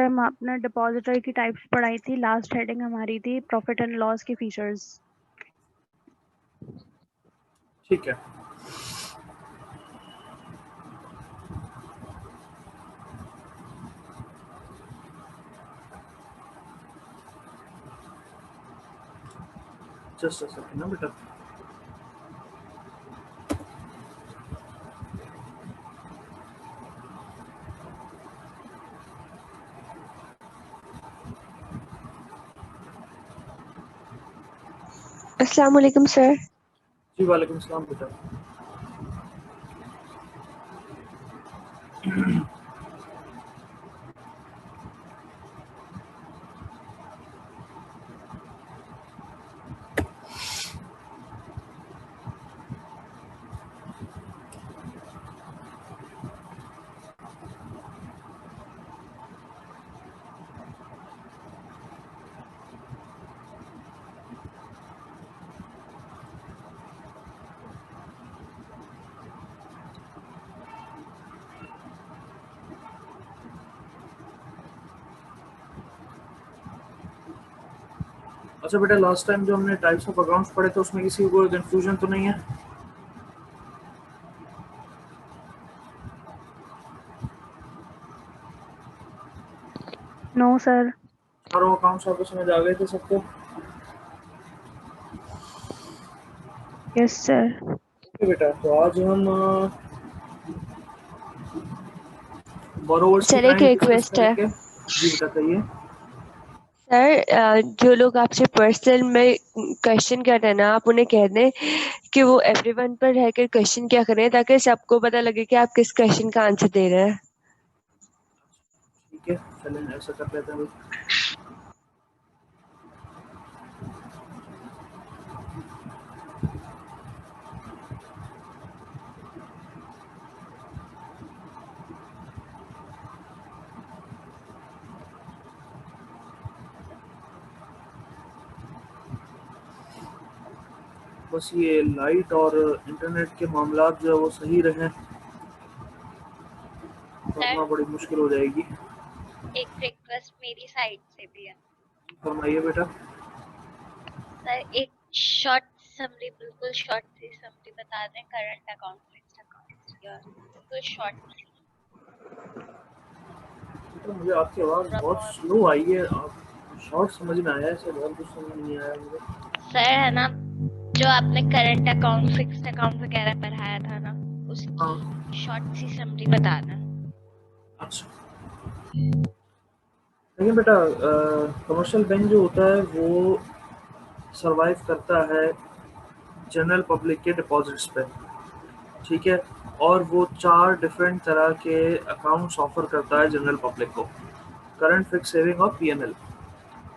Time आपने depositor की types पढ़ाई थी, लास्ट हेडिंग हमारी थी प्रॉफिट एंड लॉस के फीचर्स। ठीक है, जस्ट अ सेकंड ना बेटा। अस्सलाम वालेकुम सर। जी वालेकुम सलाम बेटा। अच्छा बेटा, लास्ट टाइम जो हमने टाइप्स ऑफ अकाउंट्स पढ़े थे उसमें किसी को कंफ्यूजन तो नहीं है? No sir. चारों अकाउंट्स आपको समझ आ गए थे सबको? Yes sir. ओके बेटा, तो आज हम बोरोवर्स की सर एक काइंड डिस्कस रिक्वेस्ट है करेंगे। जी बेटा कहिए। सर, जो लोग आपसे पर्सनल में क्वेश्चन कर रहे हैं ना, आप उन्हें कह दें कि वो एवरीवन पर रहकर क्वेश्चन क्या करें ताकि सबको पता लगे कि आप किस क्वेश्चन का आंसर दे रहे हैं। ठीक है, चलें ऐसा कर लेते हैं। बस ये लाइट और इंटरनेट के मामला जो है वो सही रहे, वरना बड़ी मुश्किल हो जाएगी। एक रिक्वेस्ट मेरी साइड से भी है। फरमाइए बेटा। सर एक शॉर्ट समरी, बिल्कुल शॉर्ट सी समरी बता दें करंट अकाउंट, फिक्स्ड अकाउंट की, और बिल्कुल शॉर्ट सी। तो मुझे आपकी आवाज़ बहुत स्लो आई है, आप शॉर्ट समझ में आया, ऐसे बहुत कुछ समझ नहीं आया मुझे। सर है ना, जो आपने करंट अकाउंट, फिक्स्ड अकाउंट वगैरह पढ़ाया था ना, उसकी शॉर्ट सी समरी बता दें। अच्छा देखिए बेटा, कमर्शियल बैंक जो होता है वो सरवाइव करता है जनरल पब्लिक के डिपॉजिट्स पे, ठीक है, और वो 4 डिफरेंट तरह के अकाउंट्स ऑफर करता है जनरल पब्लिक को: करंट, फिक्स, सेविंग और पीएनएल।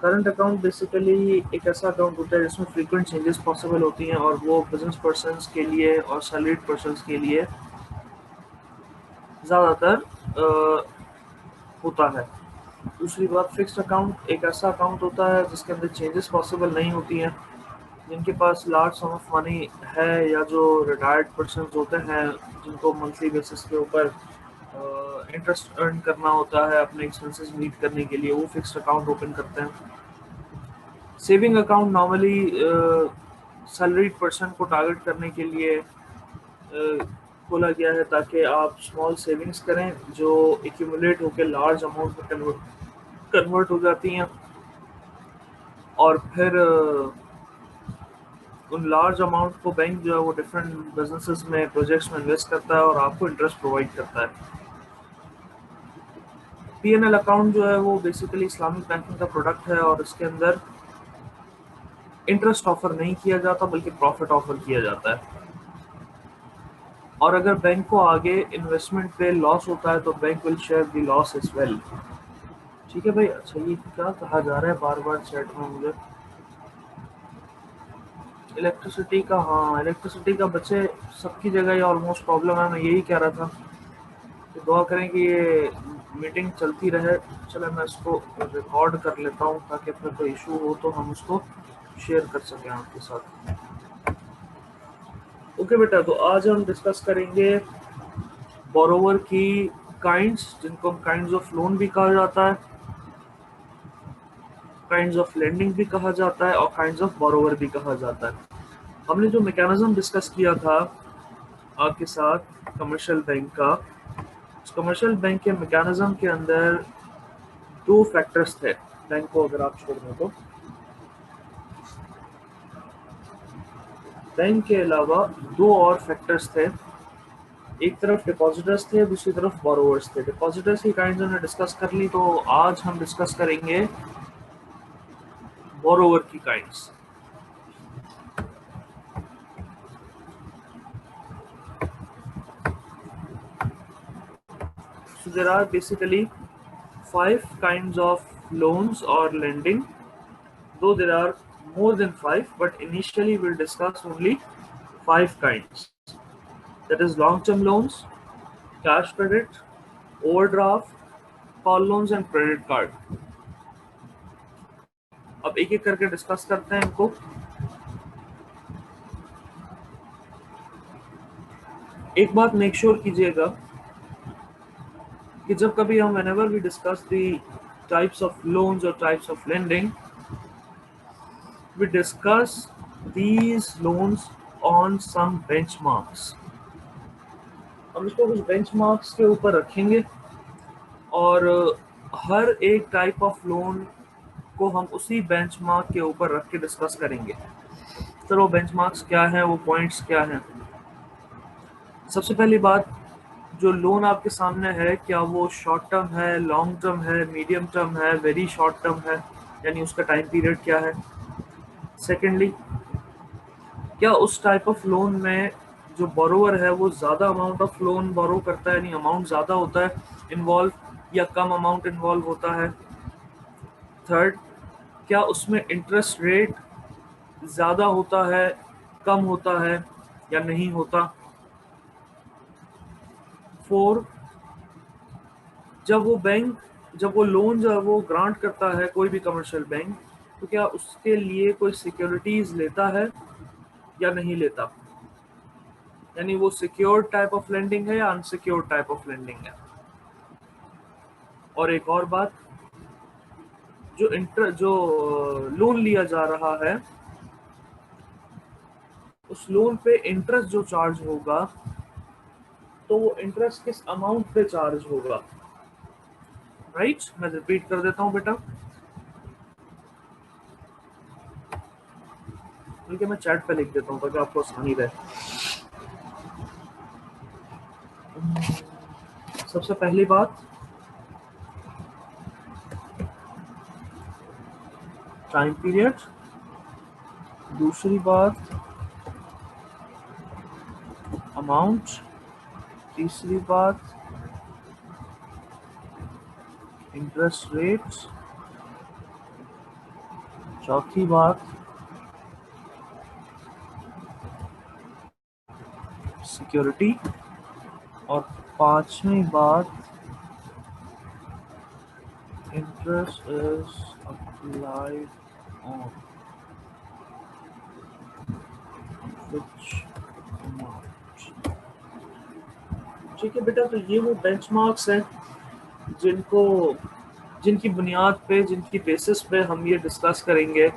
करंट अकाउंट बेसिकली एक ऐसा अकाउंट होता है जिसमें फ्रीक्वेंट चेंजेस पॉसिबल होती हैं, और वो बिजनेस पर्सनस के लिए और सैलरीड पर्सनस के लिए ज़्यादातर होता है। दूसरी बात, फिक्स्ड अकाउंट एक ऐसा अकाउंट होता है जिसके अंदर चेंजेस पॉसिबल नहीं होती हैं, जिनके पास लार्ज सम ऑफ मनी है, या जो रिटायर्ड पर्सन होते हैं जिनको मंथली बेसिस के ऊपर इंटरेस्ट अर्न करना होता है अपने एक्सपेंसेस मीट करने के लिए, वो फिक्स्ड अकाउंट ओपन करते हैं। Saving account normally salaried person को टारगेट करने के लिए खोला गया है ताकि आप स्मॉल सेविंग्स करें जो एक्यूमुलेट होकर लार्ज अमाउंट में कन्वर्ट हो जाती हैं, और फिर उन लार्ज अमाउंट को बैंक जो है वो डिफरेंट बिजनेसेस में, प्रोजेक्ट्स में इन्वेस्ट करता है और आपको इंटरेस्ट प्रोवाइड करता है। पीएनएल अकाउंट जो है वो बेसिकली इस्लामिक बैंकिंग का प्रोडक्ट है, और इसके अंदर इंटरेस्ट ऑफर नहीं किया जाता बल्कि प्रॉफिट ऑफर किया जाता है, और अगर बैंक को आगे इन्वेस्टमेंट पे लॉस होता है तो bank will share the loss as well. ठीक है भाई। अच्छा ये क्या कहा जा रहा है बार बार चैट में मुझे? इलेक्ट्रिसिटी का, हाँ इलेक्ट्रिसिटी का बच्चे सबकी जगह ये ऑलमोस्ट प्रॉब्लम है। मैं यही कह रहा था कि दुआ करें कि ये मीटिंग चलती रहे। चलो मैं इसको रिकॉर्ड कर लेता हूँ ताकि फिर कोई इशू हो तो हम उसको शेयर कर सकें आपके साथ। ओके बेटा, तो आज हम डिस्कस करेंगे बोरोवर की काइंड्स, जिनको काइंड्स ऑफ लोन भी कहा जाता है, काइंड्स ऑफ लेंडिंग भी कहा जाता है और काइंड्स ऑफ बोरोवर भी कहा जाता है। हमने जो मैकेनिज्म डिस्कस किया था आपके साथ कमर्शियल बैंक का, उस कमर्शियल बैंक के मैकेनिज्म के अंदर 2 फैक्टर्स थे। बैंक को अगर आप छोड़ दें तो बैंक के अलावा 2 और फैक्टर्स थे। एक तरफ डिपॉजिटर्स थे, दूसरी तरफ बोरोवर्स थे। डिपॉजिटर्स की काइंड्स हमने डिस्कस कर ली, तो आज हम डिस्कस करेंगे बोरोवर की kinds. So there are basically 5 kinds of loans or lending, though there are more than 5, but initially we'll discuss only 5 kinds. That is long-term loans, cash credit, overdraft, call loans and credit card. अब एक एक करके discuss करते हैं इनको। एक बात make sure कीजिएगा कि जब कभी हम whenever we discuss the types of loans or types of lending, we discuss these loans on some benchmarks. हम इसको कुछ बेंचमार्क्स के ऊपर रखेंगे और हर एक टाइप ऑफ लोन को हम उसी बेंचमार्क के ऊपर रख के डिस्कस करेंगे। तो वो बेंचमार्क्स क्या हैं, वो पॉइंट्स क्या हैं। सबसे पहली बात, जो लोन आपके सामने है क्या वो शॉर्ट टर्म है, लॉन्ग टर्म है, मीडियम टर्म है, वेरी शॉर्ट टर्म है, यानी उसका टाइम पीरियड क्या है। सेकेंडली, क्या उस टाइप ऑफ लोन में जो बोरोवर है वो ज़्यादा अमाउंट ऑफ लोन बोरो करता है, यानी अमाउंट ज़्यादा होता है इन्वॉल्व, या कम अमाउंट इन्वॉल्व होता है। थर्ड, क्या उसमें इंटरेस्ट रेट ज़्यादा होता है, कम होता है या नहीं होता। फोर, जब वो लोन जो है वो ग्रांट करता है कोई भी कमर्शियल बैंक, तो क्या उसके लिए कोई सिक्योरिटीज लेता है या नहीं लेता, यानी वो सिक्योर्ड टाइप ऑफ लेंडिंग है या अनसिक्योर्ड टाइप ऑफ लेंडिंग है। और एक और बात, जो लोन लिया जा रहा है उस लोन पे इंटरेस्ट जो चार्ज होगा, तो वो इंटरेस्ट किस अमाउंट पे चार्ज होगा। राइट, मैं रिपीट कर देता हूं बेटा, बल्कि मैं चैट पे लिख देता हूं ताकि आपको आसानी रहे। सबसे पहली बात, टाइम पीरियड। दूसरी बात, अमाउंट। तीसरी बात, इंटरेस्ट रेट्स। चौथी बात, सिक्योरिटी। और पांचवी बात, interest is applied on which amount. ठीक है बेटा, तो ये वो बेंचमार्क्स हैं जिनकी बुनियाद पे, जिनकी बेसिस पे हम ये डिस्कस करेंगे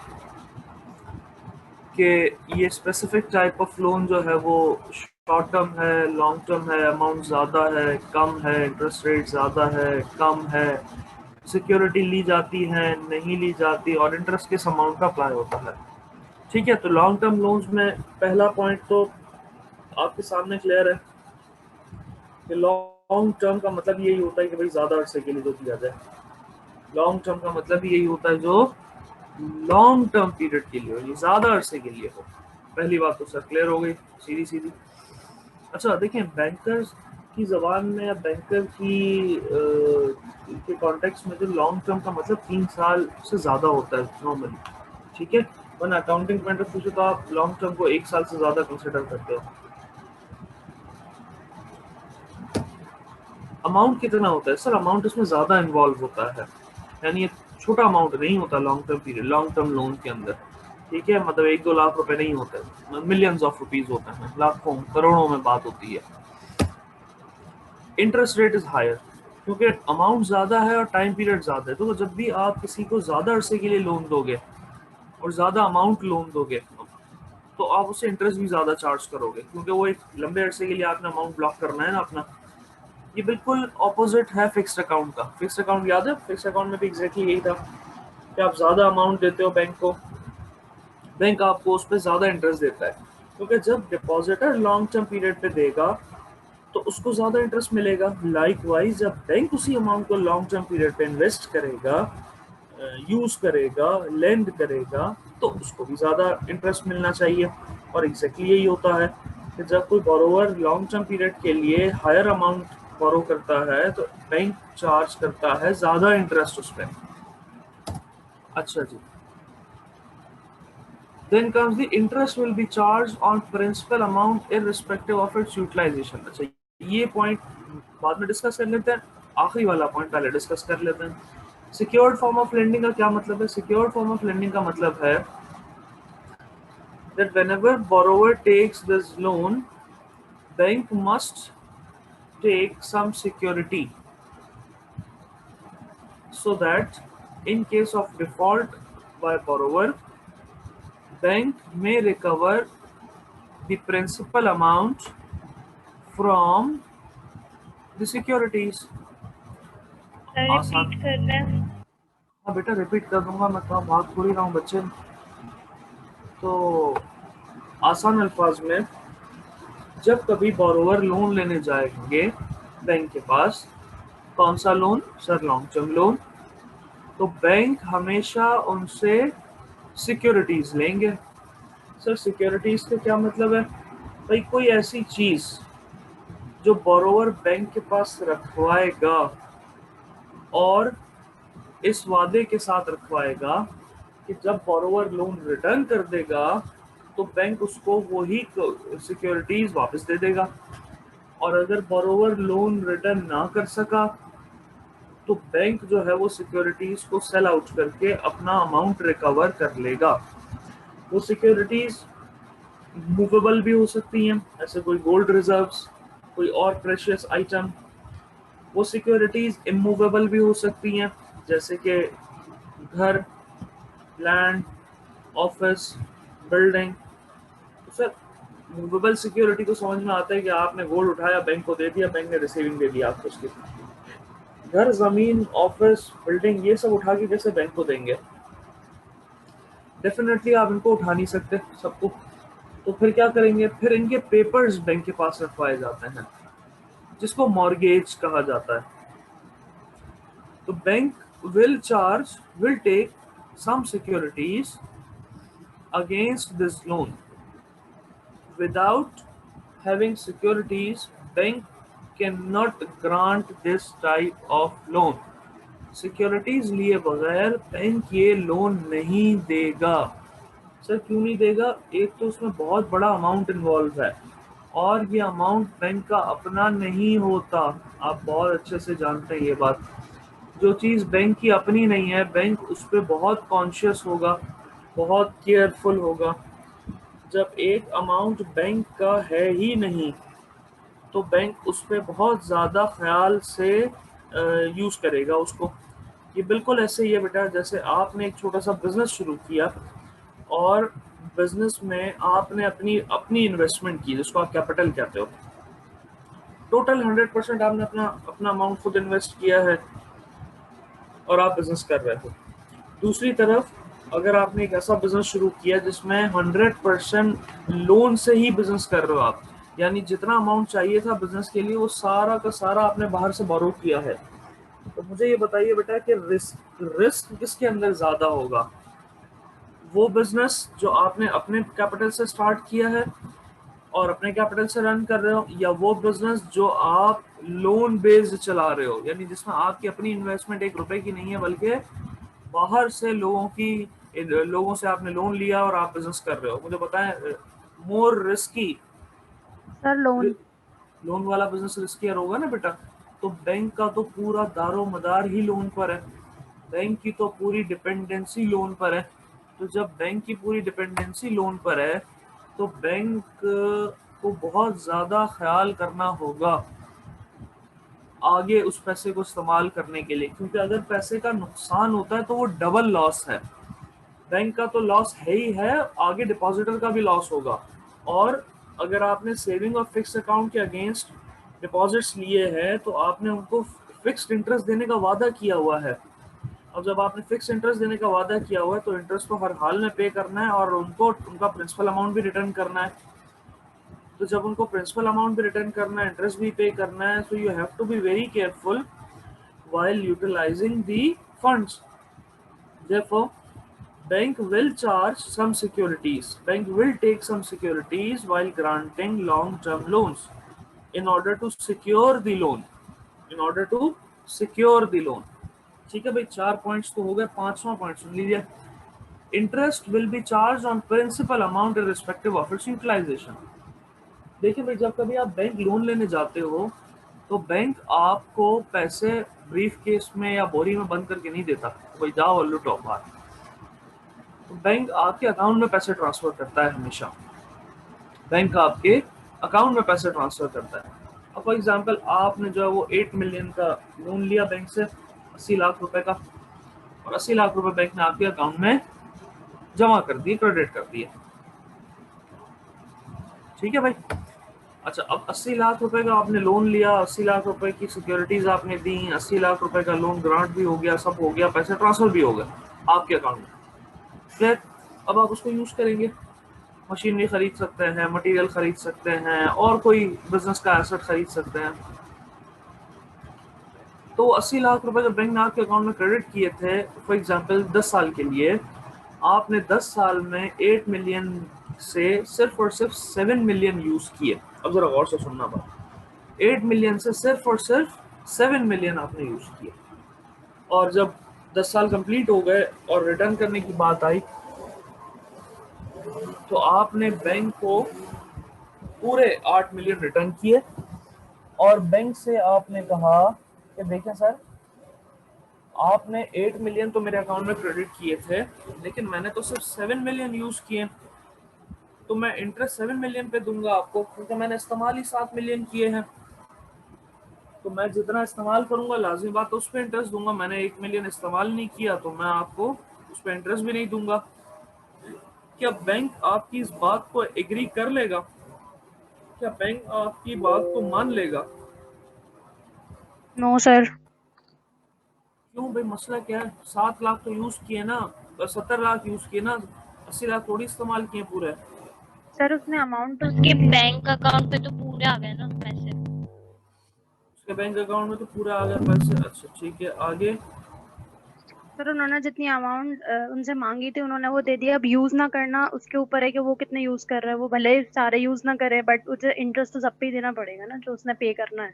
कि ये स्पेसिफिक टाइप ऑफ लोन जो है वो शॉर्ट टर्म है, लॉन्ग टर्म है, अमाउंट ज़्यादा है, कम है, इंटरेस्ट रेट ज़्यादा है, कम है, सिक्योरिटी ली जाती है, नहीं ली जाती, और इंटरेस्ट किस अमाउंट का अप्लाई होता है। ठीक है, तो लॉन्ग टर्म लोन्स में पहला पॉइंट तो आपके सामने क्लियर है कि लॉन्ग टर्म का मतलब यही होता है कि भाई ज़्यादा अरसे के लिए जो दिया जाए। लॉन्ग टर्म का मतलब यही होता है जो लॉन्ग टर्म पीरियड के लिए हो, ये ज़्यादा अरसे के लिए हो। पहली बात तो सर क्लियर हो गई, सीधी सीधी। अच्छा देखें, बैंकर्स की ज़बान में या बैंकर के कॉन्टेक्स्ट में जो लॉन्ग टर्म का मतलब 3 साल से ज़्यादा होता है नॉर्मली। ठीक है, वरना अकाउंटिंग पॉइंट ऑफ व्यू से तो आप लॉन्ग टर्म को 1 साल से ज़्यादा कंसिडर करते हो। अमाउंट कितना होता है सर? अमाउंट इसमें ज़्यादा इन्वॉल्व होता है, यानी ये छोटा अमाउंट नहीं होता long term period, long term loan के अंदर। ठीक है, मतलब 1-2 लाख रुपए नहीं होते, मिलियंस ऑफ रुपीज होते हैं, लाखों करोड़ों में बात होती है। इंटरेस्ट रेट इज हायर, क्योंकि अमाउंट ज़्यादा है और टाइम पीरियड ज़्यादा है। तो जब भी आप किसी को ज़्यादा अरसे के लिए लोन दोगे और ज़्यादा अमाउंट लोन दोगे तो आप उससे इंटरेस्ट भी ज़्यादा चार्ज करोगे, क्योंकि वो एक लंबे अरसे के लिए आपने अमाउंट ब्लॉक करना है ना अपना। ये बिल्कुल ऑपोजिट है फिक्स्ड अकाउंट का। फिक्स्ड अकाउंट याद है, फिक्स्ड अकाउंट में भी एग्जैक्टली यही था कि आप ज़्यादा अमाउंट देते हो बैंक को, बैंक आपको उस पर ज़्यादा इंटरेस्ट देता है, क्योंकि जब डिपॉजिटर लॉन्ग टर्म पीरियड पे देगा तो उसको ज़्यादा इंटरेस्ट मिलेगा। लाइकवाइज जब बैंक उसी अमाउंट को लॉन्ग टर्म पीरियड पे इन्वेस्ट करेगा, यूज़ करेगा, लेंड करेगा, तो उसको भी ज़्यादा इंटरेस्ट मिलना चाहिए। और एग्जैक्टली यही होता है कि जब कोई बोरोवर लॉन्ग टर्म पीरियड के लिए हायर अमाउंट बोरो करता है तो बैंक चार्ज करता है ज़्यादा इंटरेस्ट उस पर। अच्छा जी, then comes the interest will be charged on principal amount irrespective of its utilization। अच्छा, ये पॉइंट बाद में डिस्कस कर लेते हैं, आखिरी वाला पॉइंट पहले डिस्कस कर लेते हैं। सिक्योर्ड फॉर्म ऑफ लेंडिंग का क्या मतलब है? सिक्योर्ड फॉर्म ऑफ लेंडिंग का मतलब है that whenever borrower takes this loan, bank must take some security so that in case of default by borrower, bank may recover the principal amount from the securities। Sir आसान, repeat कर रहे हैं। हाँ बेटा repeat कर दूंगा, मैं कहाँ भाग थोड़ी रहा हूँ बच्चे। तो आसान अल्फाज में, जब कभी बोरोवर लोन लेने जाएंगे बैंक के पास, कौन सा loan sir? Long term loan. तो बैंक हमेशा उनसे सिक्योरिटीज लेंगे। सर सिक्योरिटीज का क्या मतलब है? भाई कोई ऐसी चीज जो बोरोवर बैंक के पास रखवाएगा और इस वादे के साथ रखवाएगा कि जब बोरोवर लोन रिटर्न कर देगा तो बैंक उसको वही सिक्योरिटीज वापस दे देगा। और अगर बोरोवर लोन रिटर्न ना कर सका तो बैंक जो है वो सिक्योरिटीज को सेल आउट करके अपना अमाउंट रिकवर कर लेगा। वो सिक्योरिटीज मूवेबल भी हो सकती हैं, ऐसे कोई गोल्ड रिजर्व्स, कोई और प्रेशियस आइटम। वो सिक्योरिटीज इमूवेबल भी हो सकती हैं, जैसे कि घर, लैंड, ऑफिस, बिल्डिंग। तो सर मूवेबल सिक्योरिटी तो समझ में आता है कि आपने गोल्ड उठाया, बैंक को दे दिया, बैंक ने रिसीविंग दे दिया आपको उसकी। घर, जमीन, ऑफिस, बिल्डिंग, ये सब उठा के कैसे बैंक को देंगे? डेफिनेटली आप इनको उठा नहीं सकते सबको। तो फिर क्या करेंगे? फिर इनके पेपर्स बैंक के पास रखवाए जाते हैं, जिसको मॉर्गेज कहा जाता है। तो bank will take some securities against this loan। Without having securities, bank cannot grant this type of loan। Securities लिए बगैर बैंक ये लोन नहीं देगा। सर क्यों नहीं देगा? एक तो उसमें बहुत बड़ा अमाउंट इन्वॉल्व है और ये अमाउंट बैंक का अपना नहीं होता। आप बहुत अच्छे से जानते हैं ये बात। जो चीज़ बैंक की अपनी नहीं है, बैंक उस पर बहुत कॉन्शियस होगा, बहुत केयरफुल होगा। जब एक अमाउंट बैंक का है ही नहीं तो बैंक उस पर बहुत ज़्यादा ख्याल से यूज़ करेगा उसको। ये बिल्कुल ऐसे ही है बेटा, जैसे आपने एक छोटा सा बिजनेस शुरू किया और बिजनेस में आपने अपनी अपनी इन्वेस्टमेंट की, जिसको आप कैपिटल कहते हो। टोटल 100% आपने अपना अमाउंट खुद इन्वेस्ट किया है और आप बिजनेस कर रहे हो। दूसरी तरफ अगर आपने एक ऐसा बिजनेस शुरू किया जिसमें 100% लोन से ही बिजनेस कर रहे हो आप, यानी जितना अमाउंट चाहिए था बिजनेस के लिए वो सारा का सारा आपने बाहर से बोरो किया है, तो मुझे ये बताइए बेटा कि रिस्क किसके अंदर ज्यादा होगा? वो बिजनेस जो आपने अपने कैपिटल से स्टार्ट किया है और अपने कैपिटल से रन कर रहे हो, या वो बिजनेस जो आप लोन बेस्ड चला रहे हो, यानी जिसमें आपकी अपनी इन्वेस्टमेंट 1 रुपए की नहीं है बल्कि बाहर से लोगों से आपने लोन लिया और आप बिजनेस कर रहे हो? मुझे बताएं, more risky sir loan. Loan वाला बिजनेस रिस्कियर होगा ना बेटा। तो बैंक का तो पूरा दारो मदार ही लोन पर है, बैंक की तो पूरी डिपेंडेंसी लोन पर है। तो जब बैंक की पूरी डिपेंडेंसी लोन पर है तो बैंक को बहुत ज़्यादा ख्याल करना होगा आगे उस पैसे को इस्तेमाल करने के लिए, क्योंकि अगर पैसे का नुकसान होता है तो वो डबल लॉस है। बैंक का तो लॉस है ही है, आगे डिपॉजिटर का भी लॉस होगा। और अगर आपने सेविंग और फिक्स अकाउंट के अगेंस्ट डिपॉजिट्स लिए हैं तो आपने उनको फिक्स्ड इंटरेस्ट देने का वादा किया हुआ है। अब जब आपने फिक्स इंटरेस्ट देने का वादा किया हुआ है तो इंटरेस्ट तो हर हाल में पे करना है और उनको उनका प्रिंसिपल अमाउंट भी रिटर्न करना है। तो जब उनको प्रिंसिपल अमाउंट भी रिटर्न करना है, इंटरेस्ट भी पे करना है, so you have to be very careful while utilizing the funds. Therefore, bank will charge some securities. Bank will take some securities while granting long-term loans in order to secure the loan. In order to secure the loan. ठीक है भाई, 4 points तो हो गए। 5वां point सुन लीजिए। Interest will be charge on principal amount irrespective of its utilization. देखिए भाई, जब कभी आप बैंक लोन लेने जाते हो तो बैंक आपको पैसे ब्रीफ केस में या बोरी में बंद करके नहीं देता, भाई जाओ और लूटो बाहर। तो बैंक आपके अकाउंट में पैसे ट्रांसफर करता है हमेशा। बैंक आपके अकाउंट में पैसे ट्रांसफर करता है। अब फॉर एग्जांपल आपने जो है वो 8 मिलियन का लोन लिया बैंक से, 80 लाख रुपए का, और 80 लाख रुपए बैंक ने आपके अकाउंट में जमा कर दिए, क्रेडिट कर दिए। ठीक है भाई। अच्छा, अब 80 लाख रुपए का आपने लोन लिया, 80 लाख रुपए की सिक्योरिटीज आपने दी, 80 लाख रुपए का लोन ग्रांट भी हो गया, सब हो गया, पैसे ट्रांसफर भी हो गए आपके अकाउंट में। फिर अब आप उसको यूज करेंगे, मशीनरी खरीद सकते हैं, मटेरियल खरीद सकते हैं, और कोई बिजनेस का एसेट खरीद सकते हैं। तो 80 लाख रुपए जब बैंक ने आपके अकाउंट में क्रेडिट किए थे, फॉर एग्जाम्पल 10 साल के लिए, आपने 10 साल में 8 मिलियन से सिर्फ और सिर्फ 7 मिलियन यूज किए। अब जरा गौर से सुनना बात, 8 मिलियन से सिर्फ और सिर्फ 7 मिलियन आपने यूज किए। और जब 10 साल कंप्लीट हो गए और रिटर्न करने की बात आई तो आपने बैंक को पूरे 8 मिलियन रिटर्न किए, और बैंक से आपने कहा कि देखें सर, आपने 8 मिलियन तो मेरे अकाउंट में क्रेडिट किए थे, लेकिन मैंने तो सिर्फ 7 मिलियन यूज किए, तो मैं इंटरेस्ट 7 मिलियन पे दूंगा आपको, क्योंकि मैंने इस्तेमाल ही 7 मिलियन किए हैं। तो मैं जितना इस्तेमाल करूंगा लाजमी बात तो उस पर इंटरेस्ट दूंगा। मैंने 1 मिलियन इस्तेमाल नहीं किया तो मैं आपको उस पर इंटरेस्ट भी नहीं दूंगा। क्या बैंक आपकी इस बात को एग्री कर लेगा? क्या बैंक आपकी बात को मान लेगा? No sir. क्यों भाई, मसला क्या है? 7 लाख तो यूज किए ना, 70 लाख यूज किए ना, 80 लाख थोड़ी इस्तेमाल किए पूरे। सर उसने अमाउंट उसके बैंक अकाउंट पे तो पूरे आ गए ना पैसे। उसके बैंक अकाउंट में तो पूरा आ गया पैसे। अच्छा ठीक है, आगे। सर उन्होंने जितनी अमाउंट उनसे मांगी थी उन्होंने वो दे दिया। अब यूज ना करना उसके ऊपर है कि वो कितने यूज कर रहा है। वो भले ही सारे यूज ना करे, बट उसे इंटरेस्ट तो सब पे ही देना पड़ेगा ना जो उसने पे करना है।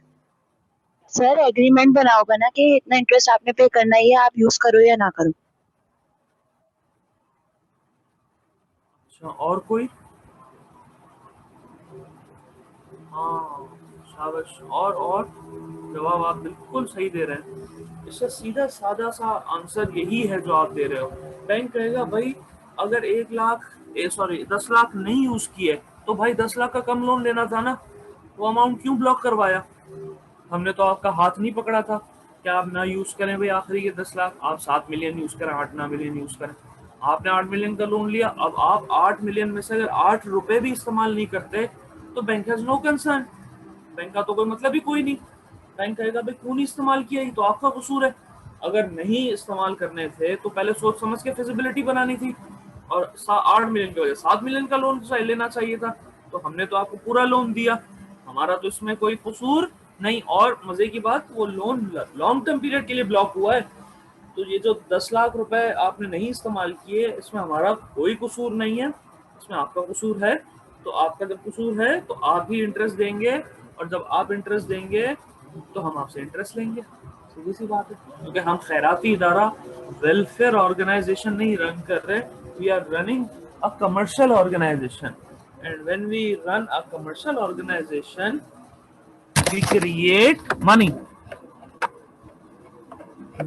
सर एग्रीमेंट बना होगा ना कि इतना इंटरेस्ट आपने पे करना ही है, आप यूज करो या ना करो। अच्छा, और कोई? हाँ शाबाश, और जवाब आप बिल्कुल सही दे रहे हैं। इसका सीधा सादा सा आंसर यही है जो आप दे रहे हो। बैंक कहेगा भाई अगर 10 लाख नहीं यूज किए तो भाई 10 लाख का कम लोन लेना था ना, वो अमाउंट क्यों ब्लॉक करवाया? हमने तो आपका हाथ नहीं पकड़ा था कि आप ना यूज करें भाई आखिरी के 10 लाख, आप 7 मिलियन यूज करें, 8 मिलियन यूज करें। आपने 8 मिलियन का लोन लिया, अब आप 8 मिलियन में से अगर 8 रुपए भी इस्तेमाल नहीं करते तो bank has no concern. Bank का तो कोई मतलब ही कोई नहीं। बैंक कहेगा भाई क्यों नहीं इस्तेमाल किया, ये तो आपका कसूर है। अगर नहीं इस्तेमाल करने थे तो पहले सोच समझ के फिजिबिलिटी बनानी थी, और 8 मिलियन की वजह 7 मिलियन का लोन लेना चाहिए था। तो हमने तो आपको पूरा लोन दिया, हमारा तो इसमें कोई कसूर नहीं। और मजे की बात, वो लोन लॉन्ग टर्म पीरियड के लिए ब्लॉक हुआ है। तो ये जो 10 लाख रुपए आपने नहीं इस्तेमाल किए, इसमें हमारा कोई कसूर नहीं है, इसमें आपका कसूर है। तो आपका जब कसूर है तो आप ही इंटरेस्ट देंगे, और जब आप इंटरेस्ट देंगे तो हम आपसे इंटरेस्ट लेंगे। सीधी सी बात है, क्योंकि हम खैराती इदारा, वेलफेयर ऑर्गेनाइजेशन नहीं रन कर रहे, we are running a commercial organization. And when we run a commercial organization we create money,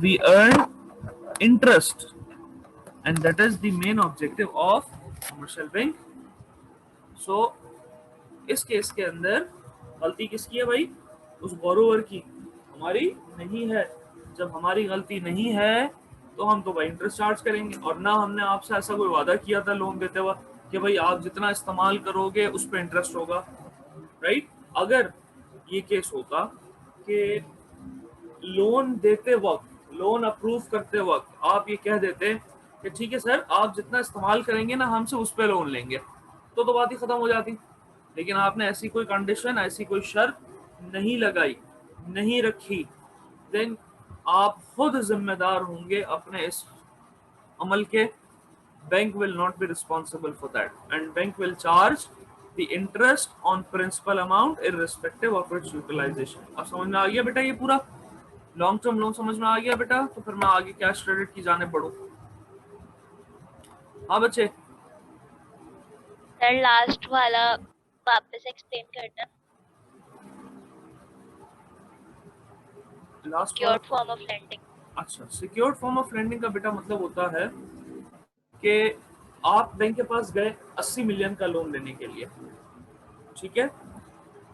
we earn interest, and that is the main objective of commercial bank. So इस case के अंदर गलती किसकी है भाई? उस बोरोवर की, हमारी नहीं है। जब हमारी गलती नहीं है तो हम तो भाई इंटरेस्ट चार्ज करेंगे, और ना हमने आपसे ऐसा कोई वादा किया था लोन देते वक्त कि भाई आप जितना इस्तेमाल करोगे उस पर इंटरेस्ट होगा, राइट। अगर ये केस होता कि लोन देते वक्त, लोन अप्रूव करते वक्त आप ये कह देते कि ठीक है सर आप जितना इस्तेमाल करेंगे ना हमसे उस पर लोन लेंगे, तो बात ही खत्म हो जाती। लेकिन आपने ऐसी कोई कंडीशन, ऐसी कोई शर्त नहीं लगाई, नहीं रखी, देन आप खुद जिम्मेदार होंगे अपने इस अमल के। Bank will not be responsible for that and bank will charge the interest on principal amount irrespective of its utilization. अब समझ में आ गया बेटा ये पूरा लॉन्ग टर्म लोन समझ में आ गया बेटा? तो फिर मैं आगे कैश क्रेडिट की जाने बढ़ूं। हाँ बच्चे, सर लास्ट वाला वापस एक्सप्लेन करना। Last secured form of lending. अच्छा, सिक्योर्ड फॉर्म ऑफ लेंडिंग का बेटा मतलब होता है कि आप बैंक के पास गए 80 मिलियन का लोन लेने के लिए, ठीक है।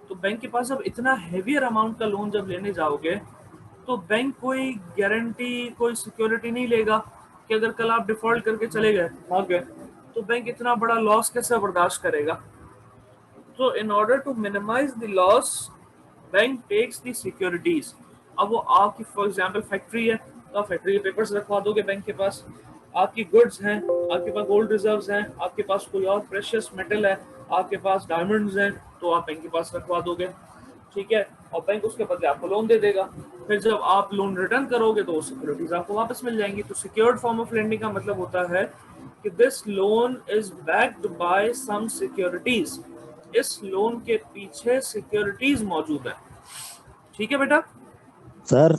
तो बैंक के पास जब इतना हेवियर अमाउंट का लोन जब लेने जाओगे तो बैंक कोई गारंटी, कोई सिक्योरिटी नहीं लेगा कि अगर कल आप डिफॉल्ट करके चले गए, भाग गए, तो बैंक इतना बड़ा लॉस कैसे बर्दाश्त करेगा। तो in order to minimize the loss bank takes the securities. अब वो आपकी फॉर एग्जांपल फैक्ट्री है तो आप फैक्ट्री के पेपर्स रखवा दोगे बैंक के पास, आपकी गुड्स हैं, आपके पास गोल्ड रिजर्व्स हैं, आपके पास कोई और प्रेशियस मेटल है, आपके पास डायमंड्स हैं, तो आप बैंक के पास रखवा दोगे, ठीक है, और बैंक उसके बदले आपको लोन दे देगा। फिर जब आप लोन रिटर्न करोगे तो वो सिक्योरिटीज आपको वापस मिल जाएंगी। तो सिक्योर्ड फॉर्म ऑफ लेंडिंग का मतलब होता है कि this loan is backed by some securities, इस लोन के पीछे सिक्योरिटीज मौजूद है, ठीक है बेटा। सर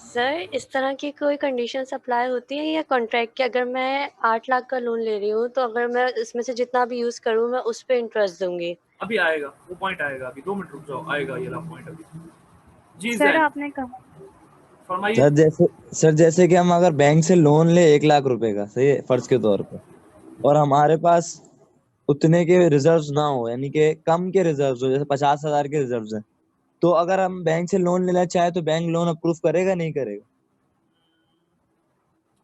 सर इस तरह की कोई कंडीशंस अप्लाई होती है या कॉन्ट्रैक्ट की? अगर मैं 8 लाख का लोन ले रही हूँ तो अगर मैं इसमें से जितना भी यूज करूँ मैं उस पे इंटरेस्ट दूंगी? अभी आएगा वो पॉइंट, आएगा अभी 2 मिनट रुक जाओ, आएगा ये रहा पॉइंट अभी। जी सर जैन आपने कहा फरमाइए। सर जैसे कि हम अगर बैंक से लोन ले 1 लाख रुपए का, सही है, फर्ज के तौर पे, और हमारे पास उतने के रिजर्व्स ना हो, यानी कि कम के रिजर्व्स हो, जैसे 50,000 के रिजर्व्स हैं, तो अगर हम बैंक से लोन लेना चाहे तो बैंक लोन अप्रूव करेगा नहीं करेगा?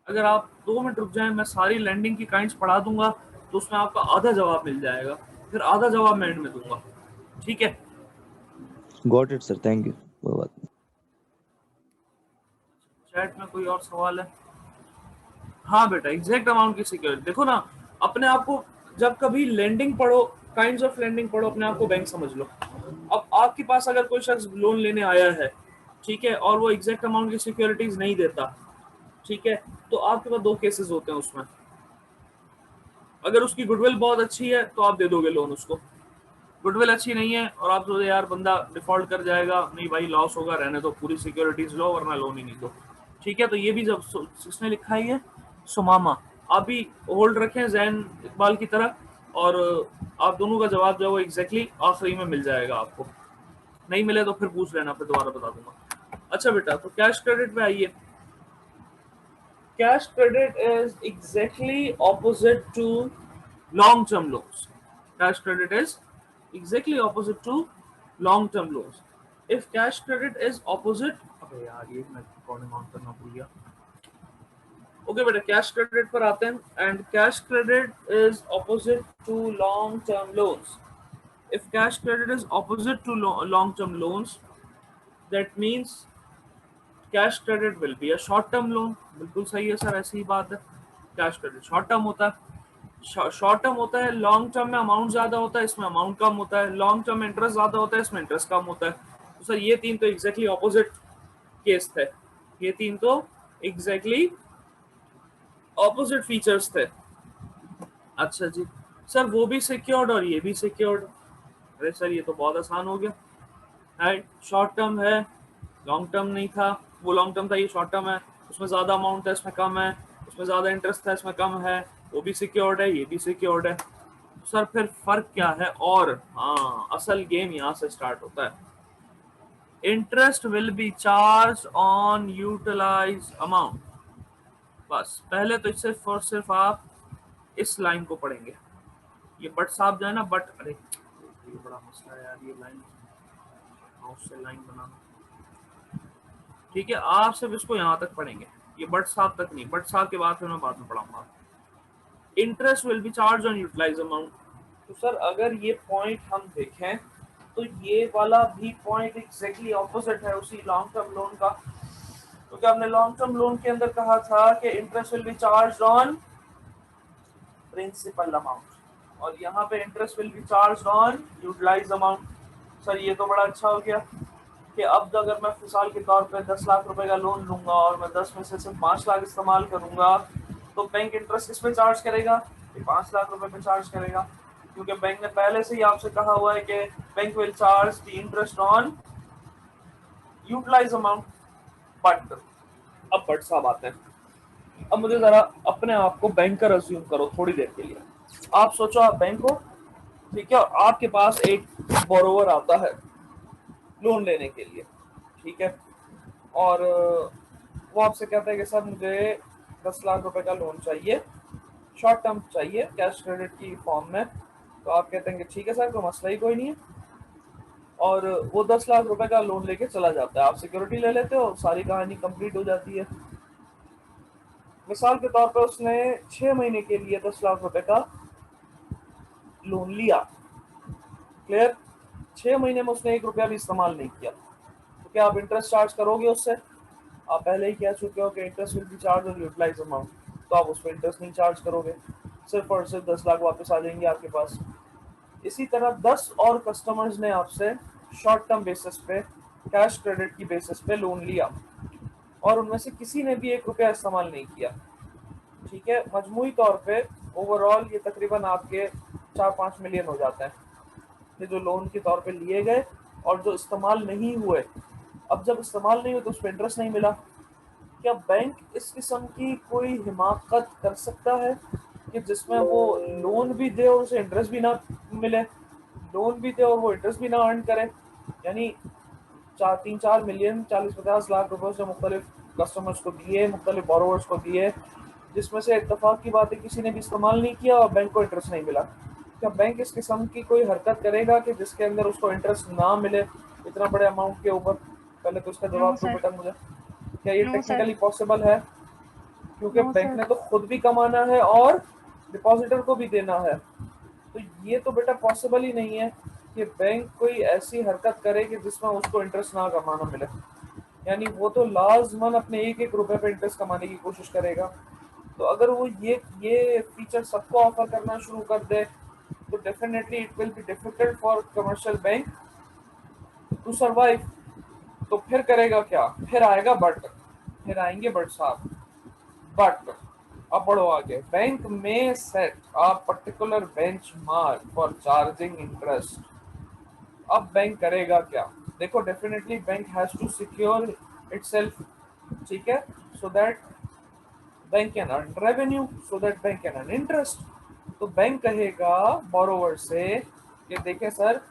अगर आप 2 मिनट रुक जाएं, मैं सारी लैंडिंग की काइंड्स पढ़ा दूंगा तो उसमें आपका आधा जवाब मिल जाएगा, फिर आधा जवाब मैं एंड में दूंगा, ठीक है। Got it sir, thank you. कोई बात नहीं। चैट में कोई और सवाल है? हाँ बेटा, एग्जैक्ट अमाउंट की सिक्योरिटी देखो ना, अपने आप को जब कभी लेंडिंग पढ़ो, काइंड्स ऑफ लेंडिंग पढ़ो, अपने आप को बैंक समझ लो। अब आपके पास अगर कोई शख्स लोन लेने आया है, ठीक है, और वो एग्जैक्ट अमाउंट की सिक्योरिटीज नहीं देता, ठीक है, तो आपके पास 2 केसेस होते हैं उसमें। अगर उसकी गुडविल बहुत अच्छी है तो आप दे दोगे लोन उसको, गुडविल अच्छी नहीं है और आप सोचे यार बंदा डिफॉल्ट कर जाएगा, नहीं भाई लॉस होगा, रहने दो, पूरी सिक्योरिटीज लो वरना लोन ही नहीं दो, ठीक है। तो ये भी जब किसने लिखा है ये, सुमामा, आप भी होल्ड रखें जैन इकबाल की तरह, और आप दोनों का जवाब जो है वो एग्जैक्टली आखिरी में मिल जाएगा आपको, नहीं मिले तो फिर पूछ लेना, फिर दोबारा बता दूंगा। अच्छा बेटा, तो कैश क्रेडिट में आइए। Cash credit is exactly opposite to long term loans. Cash credit is exactly opposite to long term loans. If cash credit is opposite, अबे यार ये मैं रिकॉर्डिंग ऑन करना भूल गया। ओके बेटा, कैश क्रेडिट पर आते हैं, and cash credit is opposite to long term loans. If cash credit is opposite to long term loans, that means cash credit will be a short term loan। बिल्कुल सही है sir, ऐसी ही बात है, cash credit short term होता है, short term होता है, लॉन्ग टर्म में अमाउंट ज्यादा होता है, इसमें अमाउंट कम होता है, लॉन्ग टर्म में इंटरेस्ट ज्यादा होता है, इसमें इंटरेस्ट कम होता है। तो सर ये 3 तो एग्जैक्टली ऑपोजिट केस थे, ये 3 तो एग्जैक्टली ऑपोजिट फीचर्स थे। अच्छा जी सर, वो भी सिक्योर्ड और ये भी सिक्योर्ड, अरे सर ये तो बहुत आसान हो गया, राइट। शॉर्ट टर्म है, लॉन्ग टर्म नहीं था, वो लॉन्ग टर्म था, ये शॉर्ट टर्म है, उसमें ज्यादा अमाउंट है, इसमें कम है, उसमें ज्यादा इंटरेस्ट है, इसमें कम है, वो भी सिक्योर्ड है, ये भी सिक्योर्ड है। सर फिर फर्क क्या है? और हाँ, असल गेम यहाँ से स्टार्ट होता है। Interest will be charge on utilize amount. बस पहले तो सिर्फ और सिर्फ आप इस लाइन को पढ़ेंगे, ये बट साहब जो है ना, बट अरे ये बड़ा मसला है यार, ये लाइन माउस से लाइन बनाना। ठीक है, आप सिर्फ इसको यहाँ तक पढ़ेंगे, ये बट साहब तक नहीं, बट साहब के बाद फिर मैं बाद में पढ़ाऊंगा। Interest will be charge on utilize amount. तो सर अगर ये पॉइंट हम देखें तो ये वाला भी पॉइंट एग्जैक्टली ऑपोजिट है उसी लॉन्ग टर्म लोन का, क्योंकि हमने लॉन्ग टर्म लोन के अंदर कहा था कि interest will be charge on principal amount, और यहाँ पे interest will be charge on utilize amount. Sir ये तो बड़ा अच्छा हो गया कि अब अगर मैं मिसाल के तौर पे 10 लाख रुपए का लोन लूंगा और मैं 10 में से सिर्फ 5 लाख इस्तेमाल करूंगा, तो बैंक इंटरेस्ट किस पे चार्ज करेगा? 5 लाख रुपए पे चार्ज करेगा, क्योंकि बैंक ने पहले से ही आपसे कहा हुआ है कि bank will charge the interest on utilize amount. But अब बट साहब आते हैं। अब मुझे जरा अपने आप को बैंकर अज्यूम करो थोड़ी देर के लिए। आप सोचो आप बैंक हो, ठीक है, और आपके पास एक बोरोवर आता है लोन लेने के लिए, ठीक है, और वो आपसे कहता है कि सर मुझे 10 लाख रुपए का लोन चाहिए, शॉर्ट टर्म चाहिए, कैश क्रेडिट की फॉर्म में। तो आप कहते हैं कि ठीक है सर, कोई मसला ही कोई नहीं है, और वो 10 लाख रुपए का लोन लेके चला जाता है। आप सिक्योरिटी ले लेते हो, सारी कहानी कंप्लीट हो जाती है। मिसाल के तौर पर उसने 6 महीने के लिए 10 लाख रुपए का लोन लिया, क्लियर, 6 महीने में उसने 1 रुपया भी इस्तेमाल नहीं किया, तो क्या आप इंटरेस्ट चार्ज करोगे उससे? आप पहले ही कह चुके हो कि interest will be charge on utilize amount, तो आप उस पर इंटरेस्ट नहीं चार्ज करोगे, सिर्फ और सिर्फ 10 लाख वापस आ जाएंगे आपके पास। इसी तरह 10 और कस्टमर्स ने आपसे शॉर्ट टर्म बेसिस पे, कैश क्रेडिट की बेसिस पे लोन लिया, और उनमें से किसी ने भी 1 रुपया इस्तेमाल नहीं किया, ठीक है, मजमूई तौर पे ओवरऑल ये तकरीबन आपके 4-5 मिलियन हो जाते हैं, ये जो लोन के तौर पे लिए गए और जो इस्तेमाल नहीं हुए। अब जब इस्तेमाल नहीं हुए तो उस पर इंटरेस्ट नहीं मिला, क्या बैंक इस किस्म की कोई हिमाकत कर सकता है कि जिसमें वो लोन भी दे और उसे इंटरेस्ट भी ना मिले, लोन भी दे और वो इंटरेस्ट भी ना अर्न करे? यानी 3-4 मिलियन 40-50 लाख रुपए से मुख्तलिफ कस्टमर्स को दिए, मुख्तलिफ बोरोवर्स को दिए, जिसमें से इत्तेफाक की बात है किसी ने भी इस्तेमाल नहीं किया और बैंक को इंटरेस्ट नहीं मिला। क्या बैंक इस किस्म की कोई हरकत करेगा कि जिसके अंदर उसको इंटरेस्ट ना मिले इतना बड़े अमाउंट के ऊपर? पहले तो इसका जवाब दो बेटा मुझे, क्या ये टेक्निकली पॉसिबल है? क्योंकि बैंक ने तो खुद भी कमाना है और डिपॉजिटर को भी देना है, तो ये तो बेटा पॉसिबल ही नहीं है कि बैंक कोई ऐसी हरकत करे कि जिसमें उसको इंटरेस्ट ना कमाना मिले। यानी वो तो लाजमन अपने 1-1 रुपए पे इंटरेस्ट कमाने की कोशिश करेगा। तो अगर वो ये फीचर सबको ऑफर करना शुरू कर दे तो definitely it will be difficult for commercial bank to survive. तो फिर करेगा क्या? फिर आएगा बट, फिर आएंगे बट साहब। बट अब बढ़ो आगे, बैंक में set a particular benchmark for charging interest. अब बैंक करेगा क्या? देखो, definitely bank has to secure itself, ठीक है, so that bank can earn revenue, so that bank can earn interest. तो बैंक कहेगा बोरोवर से कि देखें सर,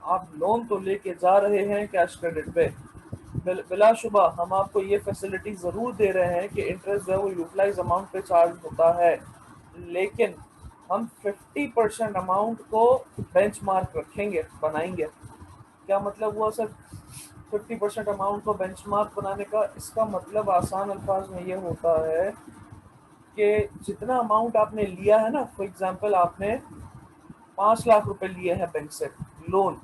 आप लोन तो लेके जा रहे हैं कैश क्रेडिट पे, बिलाशुबा हम आपको ये फैसिलिटी ज़रूर दे रहे हैं कि इंटरेस्ट जो है वो यूटिलाइज अमाउंट पे चार्ज होता है, लेकिन हम 50% अमाउंट को बेंचमार्क रखेंगे, बनाएंगे। क्या मतलब हुआ सर 50% अमाउंट को बेंचमार्क बनाने का? इसका मतलब आसान अल्फाज में ये होता है कि जितना अमाउंट आपने लिया है ना, फॉर एग्जांपल आपने 5 लाख रुपए लिए हैं बैंक से लोन,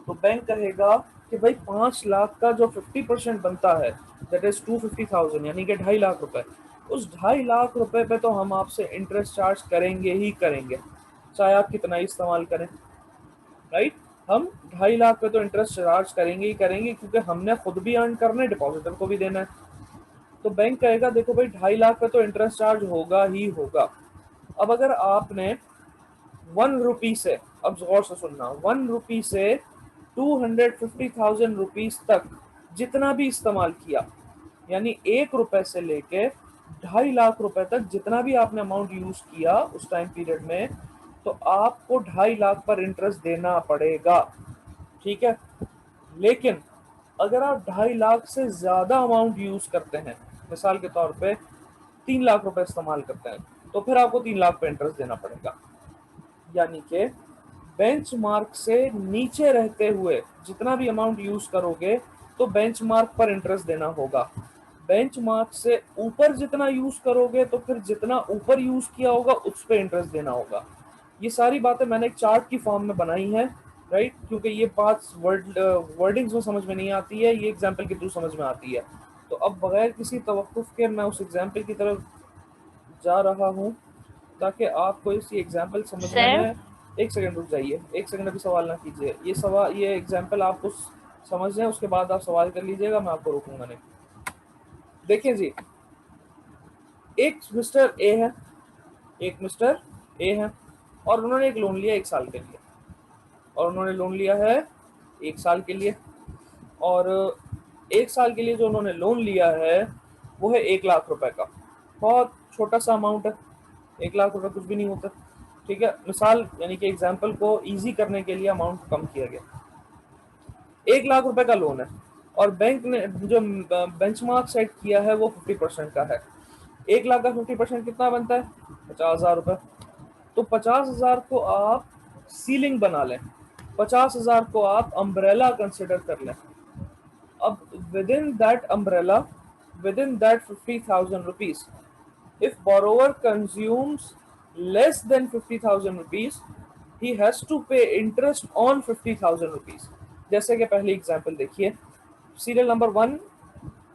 तो बैंक कहेगा कि भाई 5 लाख का जो 50% बनता है दैट इज 250,000, यानी कि 2.5 लाख रुपए, उस 2.5 लाख रुपए पे तो हम आपसे इंटरेस्ट चार्ज करेंगे ही करेंगे, चाहे आप कितना ही इस्तेमाल करें, राइट? हम 2.5 लाख पे तो इंटरेस्ट चार्ज करेंगे ही करेंगे, क्योंकि हमने खुद भी अर्न करना है, डिपॉजिटर को भी देना है। तो बैंक कहेगा देखो भाई 2.5 लाख पे तो इंटरेस्ट चार्ज होगा ही होगा। अब अगर आपने 1 रुपी से, अब गौर से सुनना, 1 रुपी से 250,000 रुपीज तक जितना भी इस्तेमाल किया, यानी 1 रुपए से लेके 2.5 लाख रुपए तक जितना भी आपने अमाउंट यूज किया उस टाइम पीरियड में, तो आपको 2.5 लाख पर इंटरेस्ट देना पड़ेगा, ठीक है। लेकिन अगर आप 2.5 लाख से ज्यादा अमाउंट यूज करते हैं, मिसाल के तौर पे 3 लाख रुपए इस्तेमाल करते हैं, तो फिर आपको 3 लाख पे इंटरेस्ट देना पड़ेगा। यानी कि बेंचमार्क से नीचे रहते हुए जितना भी अमाउंट यूज करोगे तो बेंचमार्क पर इंटरेस्ट देना होगा। बेंचमार्क से ऊपर जितना यूज करोगे तो फिर जितना ऊपर यूज किया होगा उस पर इंटरेस्ट देना होगा। ये सारी बातें मैंने एक चार्ट की फॉर्म में बनाई है, राइट, क्योंकि ये बात वर्डिंग्स में समझ में नहीं आती है, ये एग्जाम्पल के थ्रू समझ में आती है। तो अब बगैर किसी तवक्कुफ के मैं उस एग्जाम्पल की तरफ जा रहा हूँ ताकि आपको इसी एग्जाम्पल समझने सर में, एक सेकंड रुक जाइए, एक सेकंड अभी सवाल ना कीजिए, ये एग्जाम्पल आपको समझ जाए उसके बाद आप सवाल कर लीजिएगा, मैं आपको रोकूंगा नहीं। देखिए जी, एक मिस्टर ए है और उन्होंने एक लोन लिया 1 साल के लिए, और उन्होंने लोन लिया है 1 साल के लिए, और 1 साल के लिए जो उन्होंने लोन लिया है वो है 1 लाख रुपए का। बहुत छोटा सा अमाउंट है, 1 लाख रुपए कुछ भी नहीं होता, ठीक है। मिसाल यानी कि एग्जाम्पल को इजी करने के लिए अमाउंट कम किया गया। 1 लाख रुपए का लोन है और बैंक ने जो बेंचमार्क सेट किया है वो 50% का है। 1 लाख का 50% कितना बनता है? 50,000 रुपए। तो 50,000 को आप सीलिंग बना लें, 50,000 को आप अम्ब्रेला कंसिडर कर लें। अब within that umbrella, within that 50,000 rupees, if borrower consumes less than 50,000 rupees, he has to pay interest on 50,000 rupees। जैसे कि पहली एग्जांपल देखिए, सीरियल नंबर 1,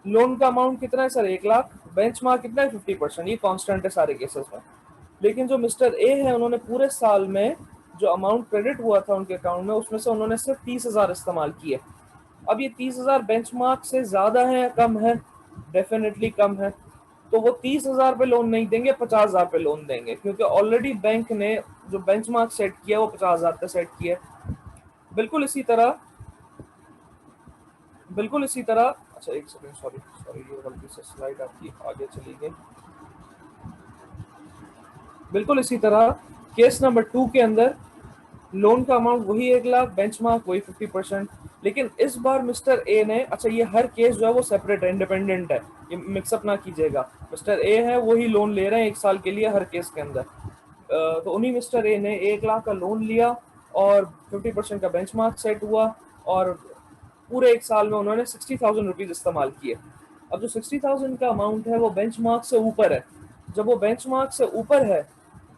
लोन का अमाउंट कितना है सर? 1 लाख, बेंचमार्क कितना है? 50%, ये कांस्टेंट है सारे केसेस में। लेकिन जो मिस्टर ए है, उन्होंने पूरे साल में जो अमाउंट क्रेडिट हुआ था उनके अकाउंट में, उसमें से उन्होंने सिर्फ 30,000 इस्तेमाल किए। अब ये 30,000 बेंचमार्क से ज्यादा है या कम है? डेफिनेटली कम है। तो वो 30,000 पे लोन नहीं देंगे, 50,000 पे लोन देंगे, क्योंकि ऑलरेडी बैंक ने जो बेंचमार्क सेट किया वो 50,000 पे सेट किया। बिल्कुल इसी तरह अच्छा एक सेकंड, सॉरी ये गलती से स्लाइड आपकी आगे चली गई। बिल्कुल इसी तरह केस नंबर 2 के अंदर लोन का अमाउंट वही 1 लाख, बेंचमार्क वही 50%, लेकिन इस बार मिस्टर ए ने, अच्छा ये हर केस जो है वो सेपरेट है, इंडिपेंडेंट है, ये मिक्सअप ना कीजिएगा। मिस्टर ए है वही लोन ले रहे हैं 1 साल के लिए हर केस के अंदर। तो उन्हीं मिस्टर ए ने 1 लाख का लोन लिया और 50% का बेंचमार्क सेट हुआ और पूरे 1 साल में उन्होंने 60,000 रुपीज इस्तेमाल किए। अब जो 60,000 का अमाउंट है वो बेंचमार्क से ऊपर है। जब वो बेंचमार्क से ऊपर है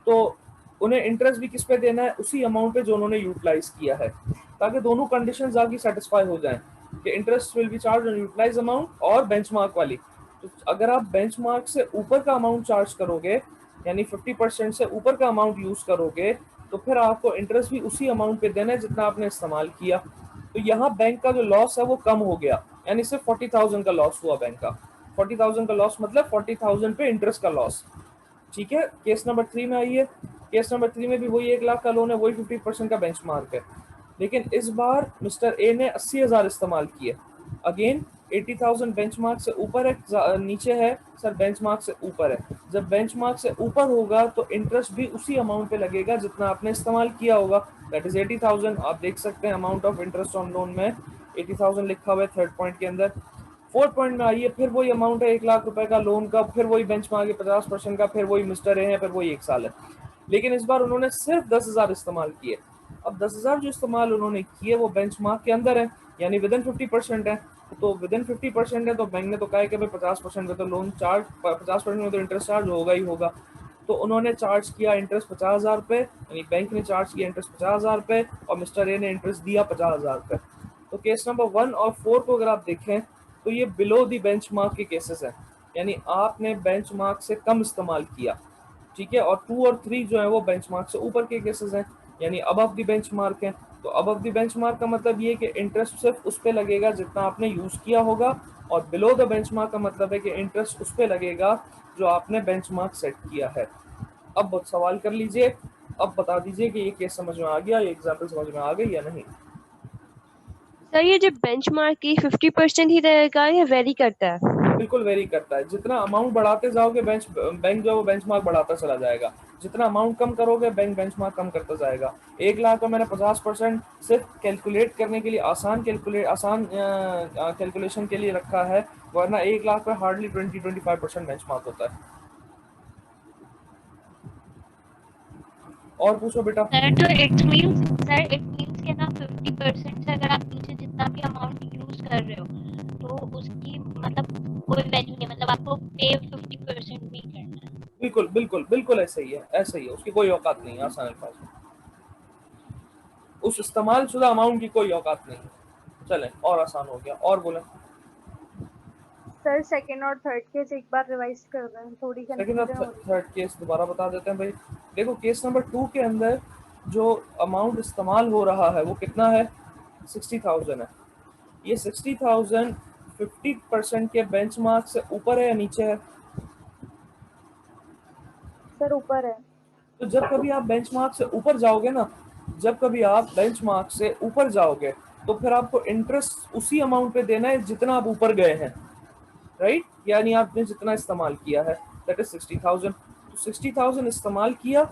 तो उन्हें इंटरेस्ट भी किस पे देना है? उसी अमाउंट पे जो उन्होंने यूटिलाइज किया है, ताकि दोनों कंडीशंस आपकी सेटिस्फाई हो जाएं कि interest will be charge on utilize amount और बेंचमार्क वाली। तो अगर आप बेंचमार्क से ऊपर का अमाउंट चार्ज करोगे, यानी 50% से ऊपर का अमाउंट यूज करोगे, तो फिर आपको इंटरेस्ट भी उसी अमाउंट पे देना है जितना आपने इस्तेमाल किया। तो यहाँ बैंक का जो लॉस है वो कम हो गया, यानी सिर्फ 40,000 का लॉस हुआ बैंक का। 40,000 का लॉस मतलब 40,000 पे इंटरेस्ट का लॉस, ठीक है। केस नंबर 3 में आइए। केस नंबर 3 में भी वही 1 लाख का लोन है, वही 50% का बेंचमार्क है, लेकिन इस बार मिस्टर ए ने 80,000 इस्तेमाल किए। अगेन 80,000 बेंचमार्क से ऊपर है, नीचे है सर बेंचमार्क से ऊपर है। जब बेंचमार्क से ऊपर होगा तो इंटरेस्ट भी उसी अमाउंट पे लगेगा जितना आपने इस्तेमाल किया होगा, दैट इज 80,000। आप देख सकते हैं amount of interest on loan में 80,000 लिखा हुआ है 3rd पॉइंट के अंदर। 4th पॉइंट में आइए, फिर वही अमाउंट है 1 लाख रुपए का लोन का, फिर वही बेंचमार्क है 50% का, फिर वही मिस्टर ए है, फिर वही 1 साल है, लेकिन इस बार उन्होंने सिर्फ 10,000 इस्तेमाल किए। अब 10,000 जो इस्तेमाल उन्होंने किए वो बेंचमार्क के अंदर है, यानी विदिन 50% है। तो विदिन 50% है तो बैंक ने तो कहा कि भाई 50% में तो लोन चार्ज, 50% में तो इंटरेस्ट चार्ज होगा ही होगा। तो उन्होंने चार्ज किया इंटरेस्ट 50,000 पे, यानी बैंक ने चार्ज किया इंटरेस्ट 50,000 पे और मिस्टर ए ने इंटरेस्ट दिया 50,000 पे। तो केस नंबर 1 और 4 को अगर आप देखें तो ये बिलो दी बेंचमार्क के केसेस हैं, यानी आपने बेंचमार्क से कम इस्तेमाल किया, ठीक है। और 2 और 3 जो है वो बेंचमार्क से ऊपर के केसेस हैं, यानी अबव द बेंचमार्क है। तो अबव द बेंचमार्क का मतलब ये कि इंटरेस्ट सिर्फ उस पे लगेगा जितना आपने यूज किया होगा, और बिलो द बेंचमार्क का मतलब है कि इंटरेस्ट उस पे लगेगा जो आपने बेंचमार्क सेट किया है। अब सवाल कर लीजिए, अब बता दीजिए कि ये केस समझ में आ गया, ये एग्जाम्पल समझ में आ गई या नहीं। सर ये जो बेंचमार्क की 50% ही रहेगा या वेरी करता है? बिल्कुल वेरी करता है, जितना अमाउंट बढ़ाते जाओगे बैंक जो है वो बेंचमार्क बढ़ाता चला जाएगा, जितना अमाउंट कम करोगे बैंक बेंचमार्क कम करता जाएगा। 1 लाख का मैंने 50% सिर्फ कैलकुलेट करने के लिए, आसान कैलकुलेशन के लिए रखा है, वरना 1 लाख पे हार्डली 20-25% बेंचमार्क होता है। और पूछो बेटा। सर तो इट मींस के ना 50% से अगर आप नीचे जितना भी अमाउंट यूज कर रहे हो तो उसकी मतलब कोई वैल्यू नहीं, मतलब आपको पे 50% भी करना है। बिल्कुल बिल्कुल बिल्कुल ऐसा ही है, ऐसा ही है, उसकी कोई औकात नहीं है, आसान अल्फाज में उस इस्तेमाल शुदा अमाउंट की कोई औकात नहीं है। चलें और आसान हो गया, और बोलें। सर सेकंड और थर्ड केस एक बार रिवाइज कर रहे हैं, थोड़ी सेकंड और कंफ्यूजन हो रही है। थर्ड केस दोबारा बता देते हैं भाई। देखो केस नंबर 2 के अंदर जो अमाउंट इस्तेमाल हो रहा है वो कितना है, 60,000 है। ये 60,000 50% के बेंचमार्क से ऊपर है या नीचे है? सर ऊपर है। तो जब कभी आप बेंचमार्क से ऊपर जाओगे ना, जब कभी आप बेंचमार्क से ऊपर जाओगे तो फिर आपको इंटरेस्ट उसी अमाउंट पे देना है जितना आप ऊपर गए हैं, राइट? यानी आपने जितना इस्तेमाल किया है, दैट इज 60,000। तो 60,000 इस्तेमाल किया,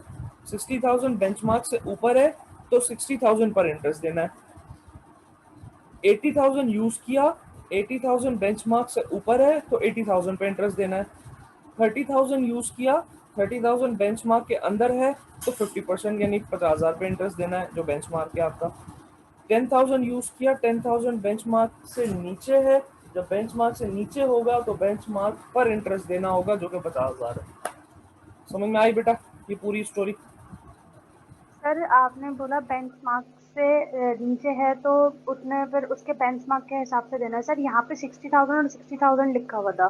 60,000 बेंचमार्क से ऊपर है तो 60,000 पर इंटरेस्ट देना है। 80,000 यूज किया, 80,000 बेंचमार्क से ऊपर है तो 80,000 पे इंटरेस्ट देना है। 30,000 यूज किया, 30,000 बेंचमार्क के अंदर है तो 50% यानी 50,000 पे इंटरेस्ट देना है जो बेंचमार्क है आपका। 10,000 यूज किया, 10,000 बेंचमार्क से नीचे है, जब बेंचमार्क से नीचे होगा तो बेंचमार्क पर इंटरेस्ट देना होगा जो कि 50,000 है। समझ में आई बेटा ये पूरी स्टोरी? सर आपने बोला बेंचमार्क से नीचे है तो उतने फिर उसके बेंचमार्क के हिसाब से देना है। सर यहाँ पे 60,000 और 60,000 लिखा हुआ था,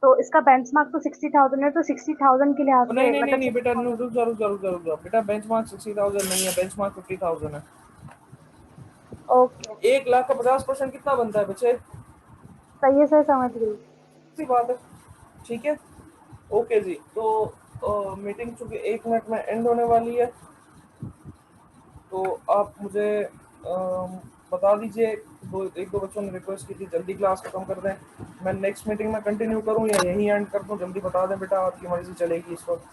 तो इसका बेंचमार्क तो 60,000 है, तो 60,000 के लिहाज नहीं से नहीं नहीं मतलब नहीं बेटा, 60,000। रुक जाओ बेटा, बेंचमार्क 60,000 नहीं है, बेंचमार्क 50,000 है। ओके 1,00,000 का 50% कितना बनता है बच्चे? सही है सर, समझ गई। सी बात है, ठीक है। ओके जी, तो मीटिंग चूंकि 1 मिनट में एंड होने वाली है, तो आप मुझे बता दीजिए, एक दो बच्चों ने रिक्वेस्ट की थी जल्दी क्लास खत्म कर दें, मैं नेक्स्ट मीटिंग में कंटिन्यू करूं या यहीं एंड कर दूं? जल्दी बता दें बेटा, आपकी मर्जी चलेगी इस वक्त,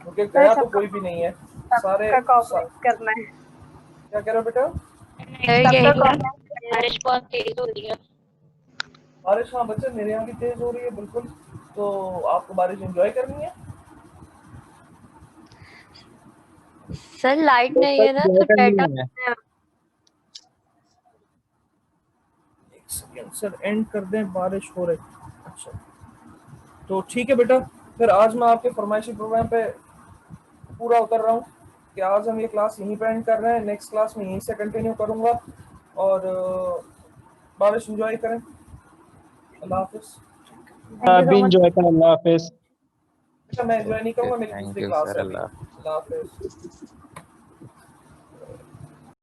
क्योंकि सर गया तो सबका कोई भी नहीं है। सबका कॉपरेट करना है। क्या कह रहे हो बेटा? यही सबका ना, कॉपरेट। बारिश बहुत तेज हो रही है। बारिश? हाँ बच्चे मेरे यहाँ भी तेज हो रही है बिल्कुल, तो आपको बारिश एंजॉय करनी है? सर लाइट नहीं है ना तो डाटा एक सेकेंड सर, एंड कर दें, बारिश हो रही। अच्छा तो ठीक है बेटा, फिर आज मैं आपके फरमाइशी प्रोग्राम पे पूरा उतर रहा हूँ कि आज हम ये क्लास यहीं पे एंड कर रहे हैं, नेक्स्ट क्लास में यहीं से कंटिन्यू करूँगा, और बारिश एंजॉय करें। अल्लाह हाफिज़। थैंक यू भी सो मच। इंजॉय कर, अल्लाह हाफिज़। मैं एंजॉय नहीं ओके, करूँगा, मेरी थैंक दूसरी यू क्लास सर, है अभी। अल्लाह। अल्लाह हाफिज़।